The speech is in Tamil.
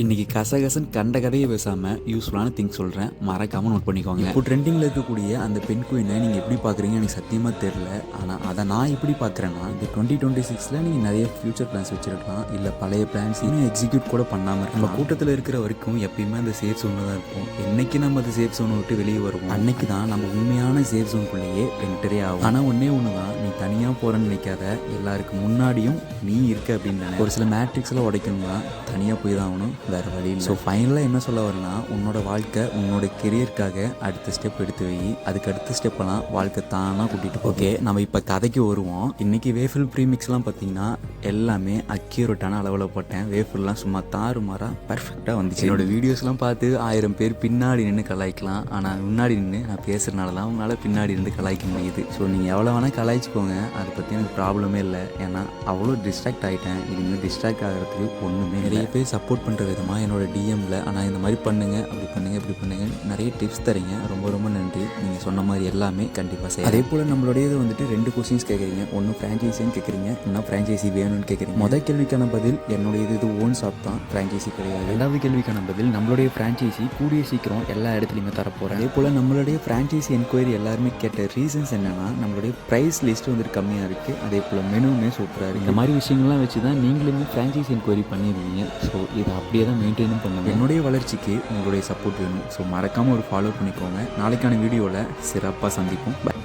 இன்னைக்கு கசகசன் கண்ட கதையை பேசாமல் யூஸ்ஃபுல்லான திங்ஸ் சொல்கிறேன், மறக்காமல் நோட் பண்ணிக்கோங்க. இப்போ ட்ரெண்டிங்கில் இருக்கக்கூடிய அந்த பெண் குயினை நீங்கள் எப்படி பார்க்குறீங்க எனக்கு சத்தியமாக தெரில. ஆனால் அதை நான் எப்படி பார்க்குறேன்னா, இந்த 2026 நீங்கள் நிறைய ஃபியூச்சர் பிளான்ஸ் வச்சுருக்கலாம், இல்லை பழைய பிளான்ஸ் இன்னும் எக்ஸிக்யூட் கூட பண்ணாமல் இருக்கலாம். நம்ம கூட்டத்தில் இருக்கிற வரைக்கும் எப்பயுமே அந்த சேஃப் ஜோனில் தான் இருக்கும். என்னைக்கு நம்ம அந்த சேஃப் ஜோனை விட்டு வெளியே வருவோம், அன்னைக்கு தான் நம்ம உண்மையான சேஃப் ஜோனுக்குள்ளேயே என்டரே ஆகும். ஆனால் ஒன்றே ஒன்று தான், நீ தனியாக போகிறேன்னு நினைக்காத, எல்லாருக்கு முன்னாடியும் நீ இருக்க அப்படின்னு. ஒரு சில மேட்ரிக்ஸ்லாம் உடைக்கணும்னா தனியாக போய் தான் ஆகணும், வேறு வழி இல்லை. ஸோ ஃபைனலாக என்ன சொல்ல வரேன்னா, உன்னோட வாழ்க்கை உன்னோட கெரியருக்காக அடுத்த ஸ்டெப் எடுத்து வை. அதுக்கு அடுத்த ஸ்டெப்பெல்லாம் வாழ்க்கை தானாக கூட்டிகிட்டு ஓகே. நம்ம இப்போ கதைக்கு வருவோம். இன்றைக்கி வேஃபில் ப்ரீமிக்ஸ்லாம் பார்த்தீங்கன்னா எல்லாமே அக்யூரேட்டான அளவில் போட்டேன். வேஃபில்லாம் சும்மா தாறுமாறாக பர்ஃபெக்டாக வந்துச்சு. என்னோடய வீடியோஸ்லாம் பார்த்து 1000 பேர் பின்னாடி நின்று கலாய்க்கலாம், ஆனால் முன்னாடி நின்று நான் பேசுகிறனால தான் உங்களால் பின்னாடி இருந்து கலாய்க்க முடியுது. ஸோ நீங்கள் எவ்வளோ வேணால் கலாய்ச்சிக்கோங்க, அதை பற்றி எனக்கு ப்ராப்ளமே இல்லை. ஏன்னா அவ்வளோ டிஸ்ட்ராக்ட் ஆகிட்டேன். இனிமேல் டிஸ்ட்ராக்ட் ஆகிறதுக்கு ஒன்றுமே நிறைய பேர் சப்போர்ட் பண்ணுற விதமாக என்னோட டிஎம்மில் ஆனால் இந்த மாதிரி பண்ணுங்கள், அப்படி பண்ணுங்கள், இப்படி பண்ணுங்கள் நிறைய டிப்ஸ் தரீங்க. ரொம்ப ரொம்ப நன்றி. நீங்கள் சொன்ன மாதிரி எல்லாமே கண்டிப்பாக செய்யும். அதே போல் நம்மளுடைய இது வந்துட்டு 2 கொஸ்டின்ஸ் கேட்குறீங்க. ஒன்று ஃப்ரான்ச்சைஸின்னு கேட்குறீங்க, இன்னும் ஃப்ரான்ச்சைஸி வேணும்னு கேட்குறீங்க. முதல் கேள்விக்கான பதில் என்னுடைய இது ஓன் ஷாப் தான், ஃப்ரான்ச்சைஸி கிடையாது. ரெண்டாவது கேள்விக்கான பதில் நம்மளுடைய ஃப்ரான்ச்சைஸி கூடிய சீக்கிரம் எல்லா இடத்துலையுமே தரப்போகிறேன். அதே போல் நம்மளுடைய ஃப்ரான்ச்சைஸி என்கொயரி எல்லாருமே கேட்ட ரீசன்ஸ் என்னென்னா, நம்மளுடைய ப்ரைஸ் லிஸ்ட் வந்துட்டு கம்மியாக இருக்குது. அதே போல் மெனுவுமே சூப்பராக இருக்குது. இந்த மாதிரி விஷயங்கள்லாம் வச்சு தான் நீங்களுமே ஃப்ரான்ச்சைஸி என்கொயரி பண்ணிடுவீங்க. ஸோ இதை அப்படியே தான் மெயின்டைனும் பண்ணுங்கள். என்னுடைய வளர்ச்சிக்கு உங்களுடைய சப்போர்ட் வேணும். ஸோ மறக்காமல் ஒரு ஃபாலோ பண்ணிக்கோங்க. நாளைக்கான வீடியோவில் சிறப்பாக சந்திப்போம். பை.